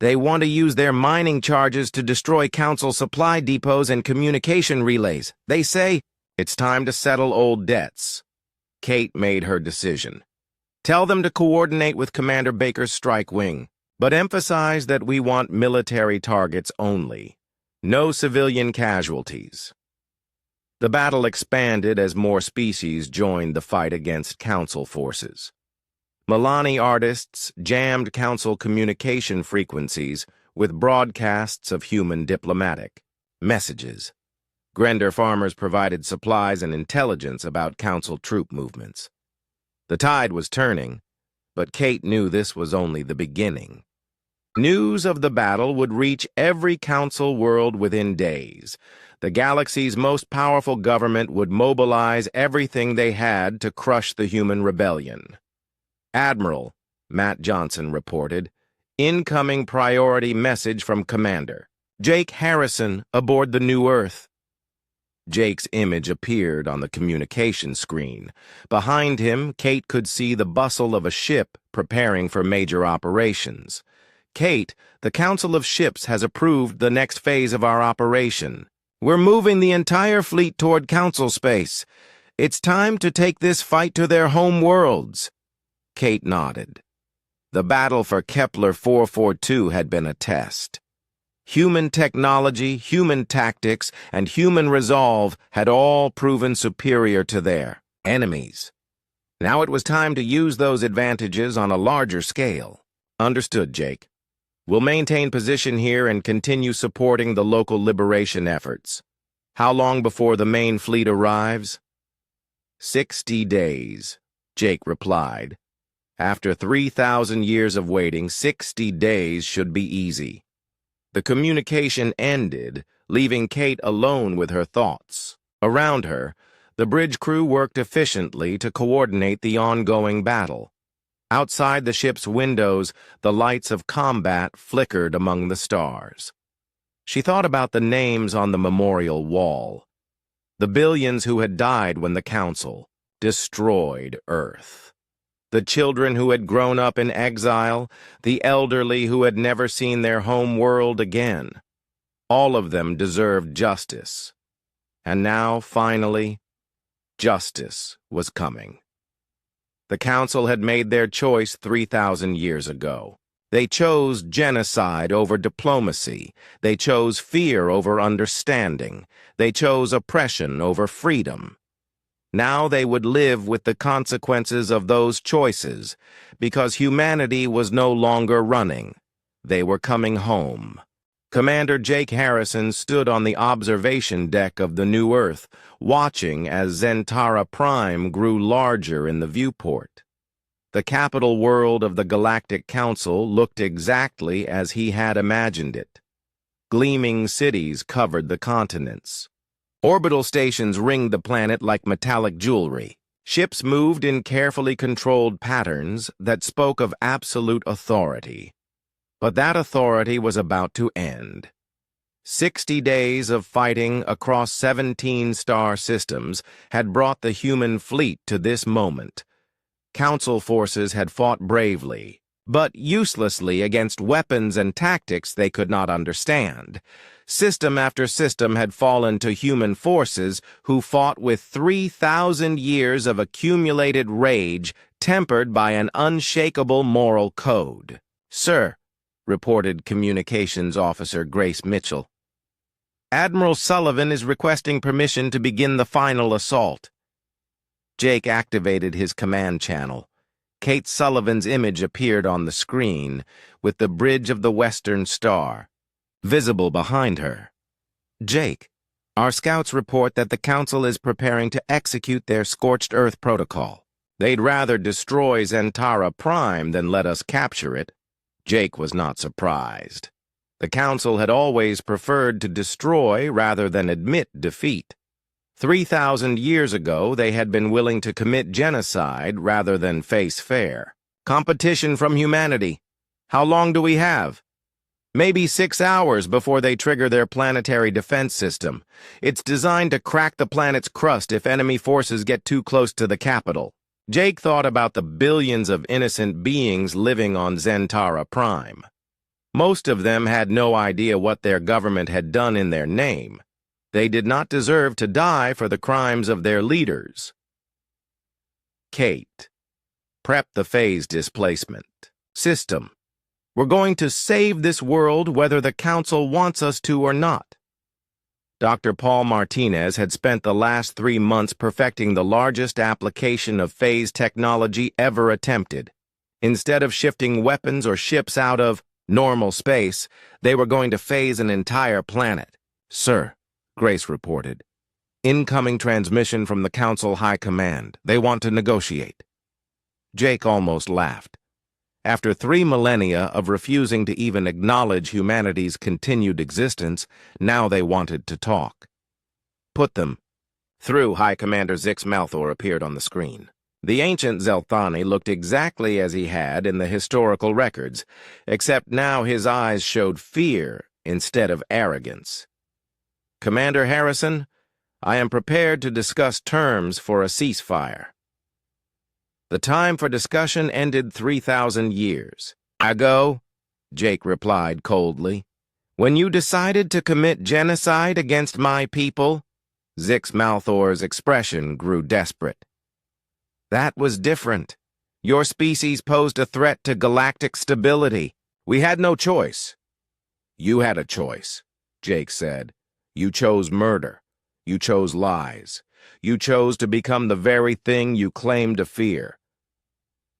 They want to use their mining charges to destroy Council supply depots and communication relays. They say, "It's time to settle old debts." Kate made her decision. "Tell them to coordinate with Commander Baker's strike wing, but emphasize that we want military targets only. No civilian casualties." The battle expanded as more species joined the fight against Council forces. Milani artists jammed Council communication frequencies with broadcasts of human diplomatic messages. Grender farmers provided supplies and intelligence about Council troop movements. The tide was turning. But Kate knew this was only the beginning. News of the battle would reach every council world within days. The galaxy's most powerful government would mobilize everything they had to crush the human rebellion. "Admiral," Matt Johnson reported, "incoming priority message from Commander Jake Harrison aboard the New Earth." Jake's image appeared on the communication screen. Behind him, Kate could see the bustle of a ship preparing for major operations. "Kate, the Council of Ships has approved the next phase of our operation. We're moving the entire fleet toward Council space. It's time to take this fight to their home worlds." Kate nodded. The battle for Kepler 442 had been a test. Human technology, human tactics, and human resolve had all proven superior to their enemies. Now it was time to use those advantages on a larger scale. "Understood, Jake. We'll maintain position here and continue supporting the local liberation efforts. How long before the main fleet arrives?" 60 days, Jake replied. After 3,000 years of waiting, 60 days should be easy. The communication ended, leaving Kate alone with her thoughts. Around her, the bridge crew worked efficiently to coordinate the ongoing battle. Outside the ship's windows, the lights of combat flickered among the stars. She thought about the names on the memorial wall. The billions who had died when the Council destroyed Earth. The children who had grown up in exile, the elderly who had never seen their home world again. All of them deserved justice. And now, finally, justice was coming. The Council had made their choice 3,000 years ago. They chose genocide over diplomacy. They chose fear over understanding. They chose oppression over freedom. Now they would live with the consequences of those choices, because humanity was no longer running. They were coming home. Commander Jake Harrison stood on the observation deck of the New Earth, watching as Zentara Prime grew larger in the viewport. The capital world of the Galactic Council looked exactly as he had imagined it. Gleaming cities covered the continents. Orbital stations ringed the planet like metallic jewelry. Ships moved in carefully controlled patterns that spoke of absolute authority. But that authority was about to end. 60 days of fighting across 17 star systems had brought the human fleet to this moment. Council forces had fought bravely, but uselessly against weapons and tactics they could not understand. System after system had fallen to human forces who fought with 3,000 years of accumulated rage tempered by an unshakable moral code. "Sir," reported Communications Officer Grace Mitchell, "Admiral Sullivan is requesting permission to begin the final assault." Jake activated his command channel. Kate Sullivan's image appeared on the screen, with the bridge of the Western Star visible behind her. "Jake, our scouts report that the Council is preparing to execute their Scorched Earth protocol. They'd rather destroy Zentara Prime than let us capture it." Jake was not surprised. The Council had always preferred to destroy rather than admit defeat. 3,000 years ago, they had been willing to commit genocide rather than face fair. "Competition from humanity. How long do we have?" "Maybe 6 hours before they trigger their planetary defense system. It's designed to crack the planet's crust if enemy forces get too close to the capital." Jake thought about the billions of innocent beings living on Zentara Prime. Most of them had no idea what their government had done in their name. They did not deserve to die for the crimes of their leaders. Kate. Prep the phase displacement. System. We're going to save this world whether the Council wants us to or not. Dr. Paul Martinez had spent the last 3 months perfecting the largest application of phase technology ever attempted. Instead of shifting weapons or ships out of normal space, they were going to phase an entire planet. "Sir," Grace reported, "incoming transmission from the Council High Command. They want to negotiate." Jake almost laughed. After 3 millennia of refusing to even acknowledge humanity's continued existence, now they wanted to talk. Put them. Through High Commander Zix Malthor appeared on the screen. The ancient Zelthani looked exactly as he had in the historical records, except now his eyes showed fear instead of arrogance. Commander Harrison, I am prepared to discuss terms for a ceasefire. The time for discussion ended 3,000 years ago, Jake replied coldly. When you decided to commit genocide against my people, Zix Malthor's expression grew desperate. That was different. Your species posed a threat to galactic stability. We had no choice. You had a choice, Jake said. You chose murder. You chose lies. You chose to become the very thing you claimed to fear.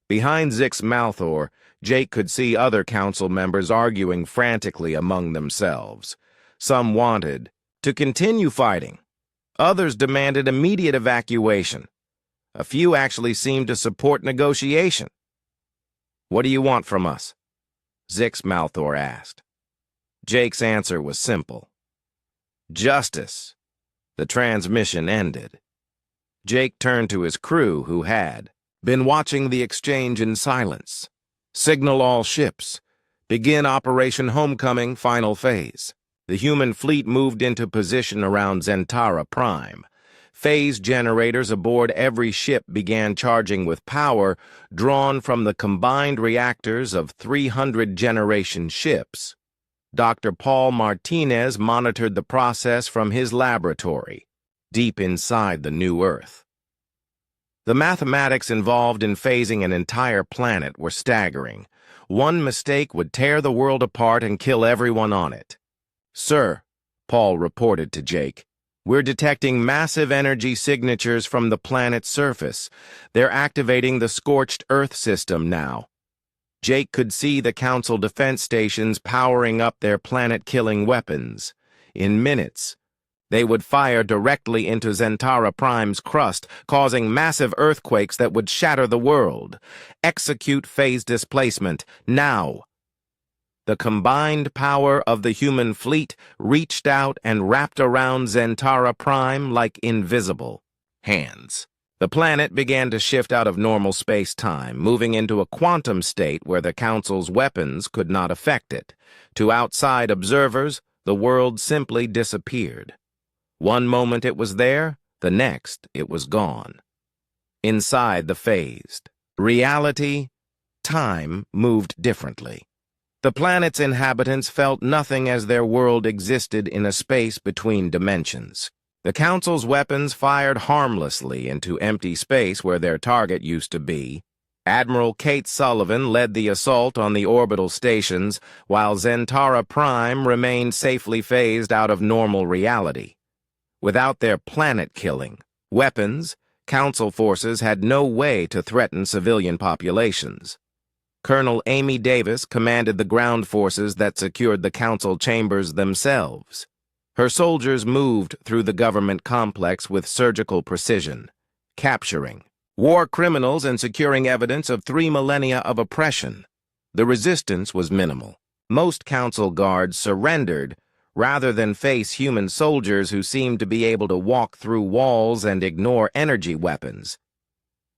Behind Zix Malthor, Jake could see other council members arguing frantically among themselves. Some wanted to continue fighting. Others demanded immediate evacuation. A few actually seemed to support negotiation. What do you want from us? Zix Malthor asked. Jake's answer was simple. Justice. The transmission ended. Jake turned to his crew, who had been watching the exchange in silence. Signal all ships. Begin Operation Homecoming final phase. The human fleet moved into position around Zentara Prime. Phase generators aboard every ship began charging with power drawn from the combined reactors of 300 generation ships. Dr. Paul Martinez monitored the process from his laboratory, deep inside the new Earth. The mathematics involved in phasing an entire planet were staggering. One mistake would tear the world apart and kill everyone on it. Sir, Paul reported to Jake, we're detecting massive energy signatures from the planet's surface. They're activating the scorched Earth system now. Jake could see the Council defense stations powering up their planet-killing weapons. In minutes, they would fire directly into Zentara Prime's crust, causing massive earthquakes that would shatter the world. Execute phase displacement, now. The combined power of the human fleet reached out and wrapped around Zentara Prime like invisible hands. The planet began to shift out of normal space-time, moving into a quantum state where the Council's weapons could not affect it. To outside observers, the world simply disappeared. One moment it was there, the next it was gone. Inside the phased reality, time moved differently. The planet's inhabitants felt nothing as their world existed in a space between dimensions. The Council's weapons fired harmlessly into empty space where their target used to be. Admiral Kate Sullivan led the assault on the orbital stations, while Zentara Prime remained safely phased out of normal reality. Without their planet-killing weapons, Council forces had no way to threaten civilian populations. Colonel Amy Davis commanded the ground forces that secured the Council chambers themselves. Her soldiers moved through the government complex with surgical precision, capturing war criminals and securing evidence of 3 millennia of oppression. The resistance was minimal. Most Council guards surrendered rather than face human soldiers who seemed to be able to walk through walls and ignore energy weapons.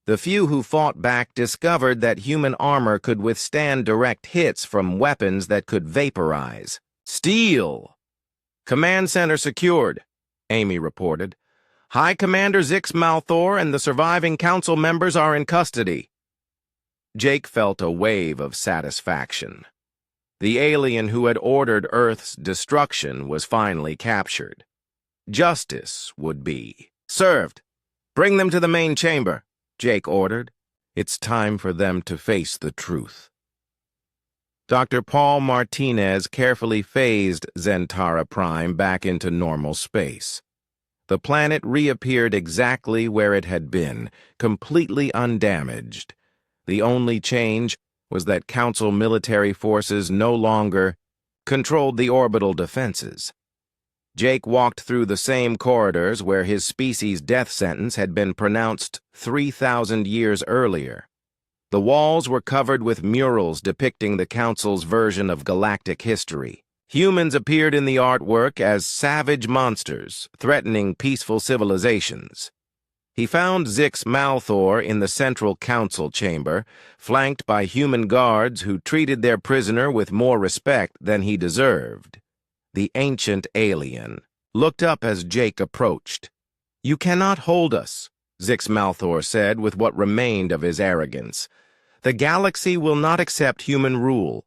The few who fought back discovered that human armor could withstand direct hits from weapons that could vaporize. Steel! Command center secured, Amy reported. High Commander Zix Malthor and the surviving Council members are in custody. Jake felt a wave of satisfaction. The alien who had ordered Earth's destruction was finally captured. Justice would be served. Bring them to the main chamber, Jake ordered. It's time for them to face the truth. Dr. Paul Martinez carefully phased Zentara Prime back into normal space. The planet reappeared exactly where it had been, completely undamaged. The only change was that Council military forces no longer controlled the orbital defenses. Jake walked through the same corridors where his species' death sentence had been pronounced 3,000 years earlier. The walls were covered with murals depicting the Council's version of galactic history. Humans appeared in the artwork as savage monsters, threatening peaceful civilizations. He found Zix Malthor in the central council chamber, flanked by human guards who treated their prisoner with more respect than he deserved. The ancient alien looked up as Jake approached. "You cannot hold us," Zix Malthor said with what remained of his arrogance. "The galaxy will not accept human rule."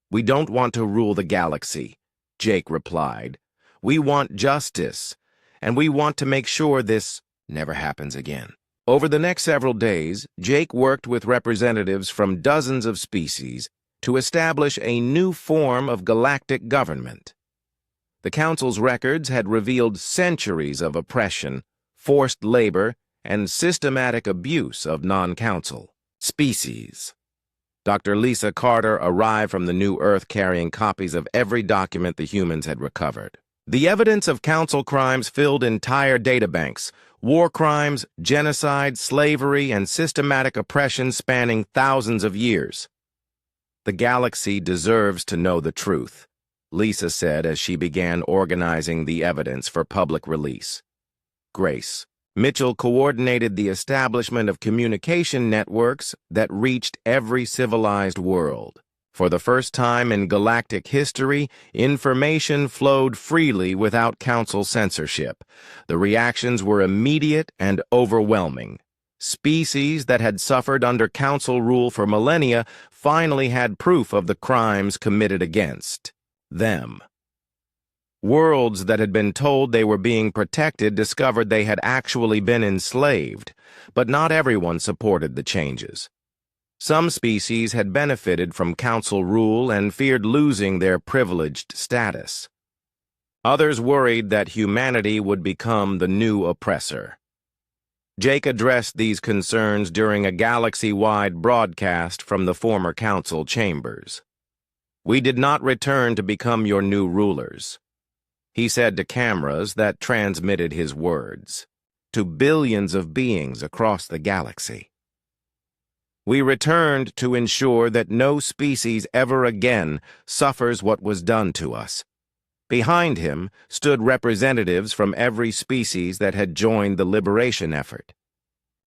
"We don't want to rule the galaxy," Jake replied. "We want justice, and we want to make sure this never happens again." Over the next several days, Jake worked with representatives from dozens of species to establish a new form of galactic government. The Council's records had revealed centuries of oppression, forced labor, and systematic abuse of non-Council species. Dr. Lisa Carter arrived from the New Earth carrying copies of every document the humans had recovered. The evidence of Council crimes filled entire databanks: war crimes, genocide, slavery, and systematic oppression spanning thousands of years. "The galaxy deserves to know the truth," Lisa said as she began organizing the evidence for public release. Grace Mitchell coordinated the establishment of communication networks that reached every civilized world. For the first time in galactic history, information flowed freely without Council censorship. The reactions were immediate and overwhelming. Species that had suffered under Council rule for millennia finally had proof of the crimes committed against them. Worlds that had been told they were being protected discovered they had actually been enslaved, but not everyone supported the changes. Some species had benefited from Council rule and feared losing their privileged status. Others worried that humanity would become the new oppressor. Jake addressed these concerns during a galaxy-wide broadcast from the former Council chambers. "We did not return to become your new rulers," he said to cameras that transmitted his words to billions of beings across the galaxy. "We returned to ensure that no species ever again suffers what was done to us." Behind him stood representatives from every species that had joined the liberation effort.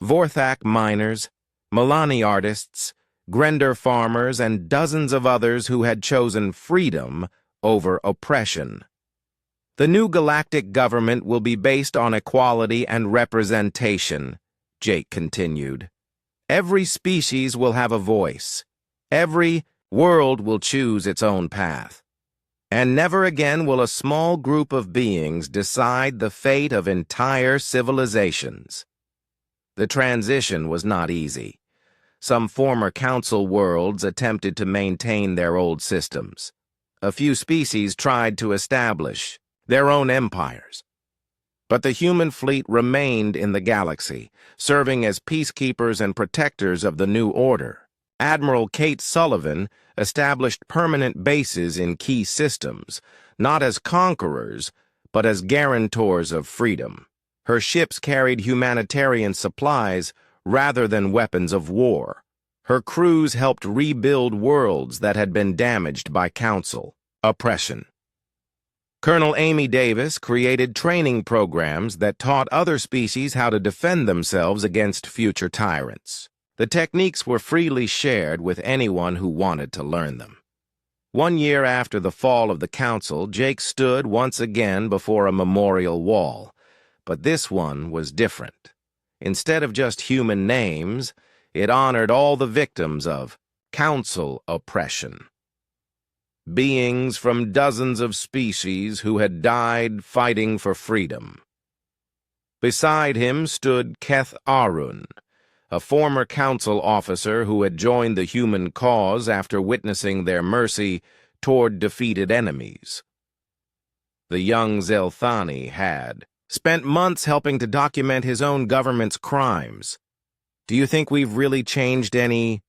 Vorthak miners, Milani artists, Grender farmers, and dozens of others who had chosen freedom over oppression. "The new galactic government will be based on equality and representation," Jake continued. "Every species will have a voice. Every world will choose its own path. And never again will a small group of beings decide the fate of entire civilizations." The transition was not easy. Some former Council worlds attempted to maintain their old systems. A few species tried to establish their own empires. But the human fleet remained in the galaxy, serving as peacekeepers and protectors of the new order. Admiral Kate Sullivan established permanent bases in key systems, not as conquerors, but as guarantors of freedom. Her ships carried humanitarian supplies rather than weapons of war. Her crews helped rebuild worlds that had been damaged by Council oppression. Colonel Amy Davis created training programs that taught other species how to defend themselves against future tyrants. The techniques were freely shared with anyone who wanted to learn them. 1 year after the fall of the Council, Jake stood once again before a memorial wall. But this one was different. Instead of just human names, it honored all the victims of Council oppression. Beings from dozens of species who had died fighting for freedom. Beside him stood Keth Arun, a former Council officer who had joined the human cause after witnessing their mercy toward defeated enemies. The young Zelthani had spent months helping to document his own government's crimes. "Do you think we've really changed any?"